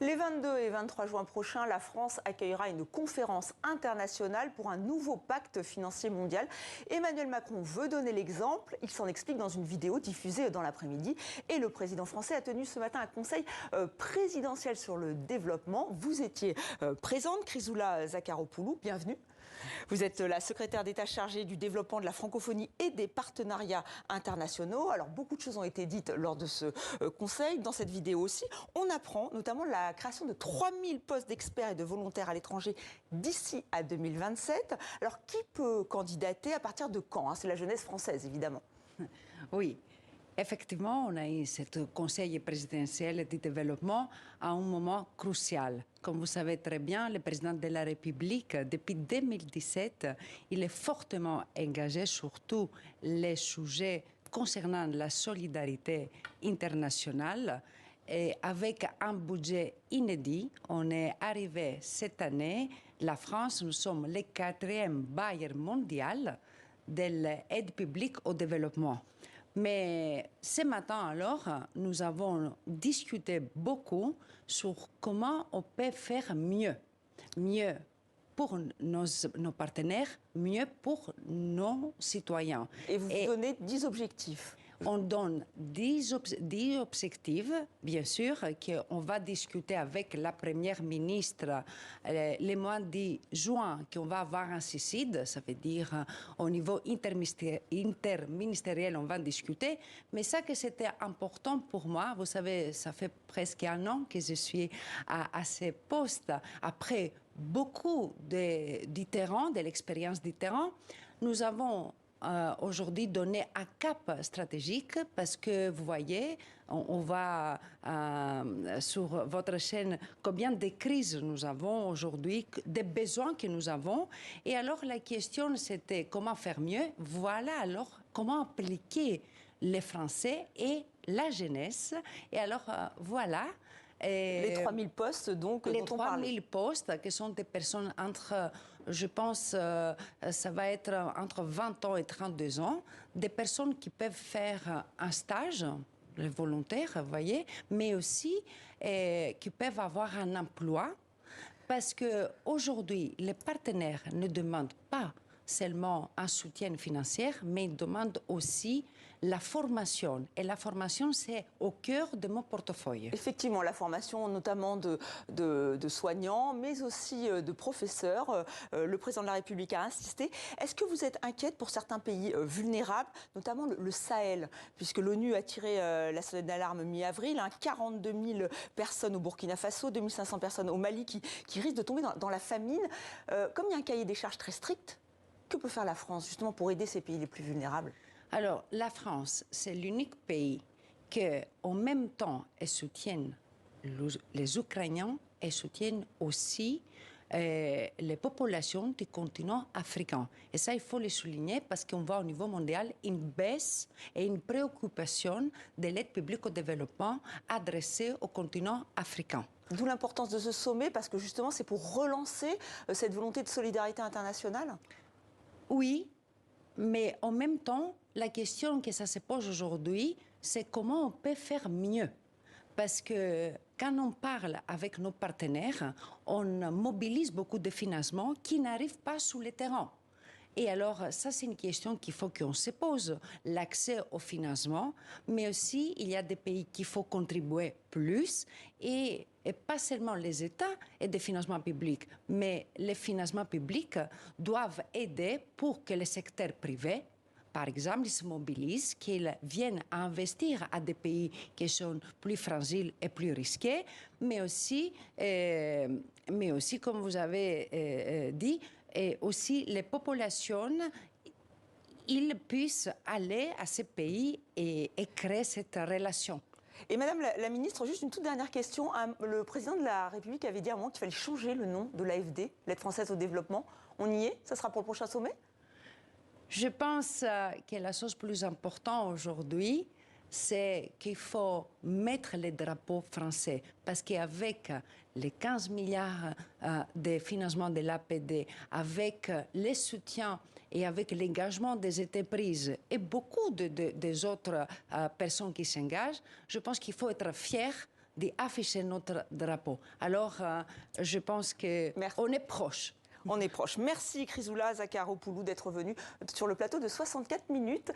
Les 22 et 23 juin prochains, la France accueillera une conférence internationale pour un nouveau pacte financier mondial. Emmanuel Macron veut donner l'exemple. Il s'en explique dans une vidéo diffusée dans l'après-midi. Et le président français a tenu ce matin un conseil présidentiel sur le développement. Vous étiez présente, Chrysoula Zacharopoulou. Bienvenue. Vous êtes la secrétaire d'État chargée du développement de la francophonie et des partenariats internationaux. Alors, beaucoup de choses ont été dites lors de ce conseil. Dans cette vidéo aussi, on apprend notamment la création de 3000 postes d'experts et de volontaires à l'étranger d'ici à 2027. Alors, qui peut candidater à partir de quand? C'est la jeunesse française, évidemment. Oui. Effectivement, on a eu ce conseil présidentiel du développement à un moment crucial. Comme vous savez très bien, le président de la République, depuis 2017, il est fortement engagé sur tous les sujets concernant la solidarité internationale. Et avec un budget inédit, on est arrivé cette année, la France, nous sommes le 4e bailleur mondial de l'aide publique au développement. Mais ce matin, alors, nous avons discuté beaucoup sur comment on peut faire mieux. Mieux pour nos partenaires, mieux pour nos citoyens. Et vous donnez 10 objectifs. On donne 10 objectifs, bien sûr, qu'on va discuter avec la première ministre le mois de juin, qu'on va avoir un CICID, ça veut dire au niveau interministériel, on va discuter. Mais ça que c'était important pour moi, vous savez, ça fait presque un an que je suis à ce poste. Après beaucoup du terrain, de l'expérience du terrain, nous avons aujourd'hui donner un cap stratégique parce que vous voyez, on voit sur votre chaîne combien de crises nous avons aujourd'hui, des besoins que nous avons. Et alors la question c'était comment faire mieux. Voilà alors comment appliquer les Français et la jeunesse. Et alors voilà. Les 3000 postes, donc, les dont on 3000 postes, qui sont des personnes entre, je pense, ça va être entre 20 ans et 32 ans, des personnes qui peuvent faire un stage, les volontaires, vous voyez, mais aussi qui peuvent avoir un emploi, parce qu'aujourd'hui, les partenaires ne demandent pas seulement un soutien financier, mais ils demandent aussi la formation. Et la formation, c'est au cœur de mon portefeuille. Effectivement, la formation notamment de soignants, mais aussi de professeurs. Le président de la République a insisté. Est-ce que vous êtes inquiète pour certains pays vulnérables, notamment le Sahel, puisque l'ONU a tiré la sonnette d'alarme mi-avril, 42 000 personnes au Burkina Faso, 2500 personnes au Mali qui risquent de tomber dans la famine. Comme il y a un cahier des charges très strict, que peut faire la France justement pour aider ces pays les plus vulnérables? Alors, la France, c'est l'unique pays qui, en même temps, soutient les Ukrainiens et soutient aussi les populations du continent africain. Et ça, il faut le souligner parce qu'on voit au niveau mondial une baisse et une préoccupation de l'aide publique au développement adressée au continent africain. D'où l'importance de ce sommet, parce que justement, c'est pour relancer cette volonté de solidarité internationale. Oui, mais en même temps, la question que ça se pose aujourd'hui, c'est comment on peut faire mieux. Parce que quand on parle avec nos partenaires, on mobilise beaucoup de financements qui n'arrivent pas sur le terrain. Et alors, ça, c'est une question qu'il faut qu'on se pose, l'accès au financement, mais aussi, il y a des pays qu'il faut contribuer plus, et pas seulement les États et des financements publics, mais les financements publics doivent aider pour que le secteur privé, par exemple, se mobilisent, qu'ils viennent investir à des pays qui sont plus fragiles et plus risqués, mais aussi comme vous avez dit, et aussi les populations, ils puissent aller à ces pays et créer cette relation. Et Madame la Ministre, juste une toute dernière question. Le président de la République avait dit à un moment qu'il fallait changer le nom de l'AFD, l'aide française au développement. On y est? Ça sera pour le prochain sommet? Je pense que la chose plus importante aujourd'hui, c'est qu'il faut mettre les drapeaux français. Parce qu'avec les 15 milliards de financement de l'APD, avec les soutiens et avec l'engagement des entreprises et beaucoup des autres personnes qui s'engagent, je pense qu'il faut être fier d'afficher notre drapeau. Alors, je pense qu'on est proche. On est proche. Merci Chrysoula Zakharopoulou d'être venue sur le plateau de 64 minutes.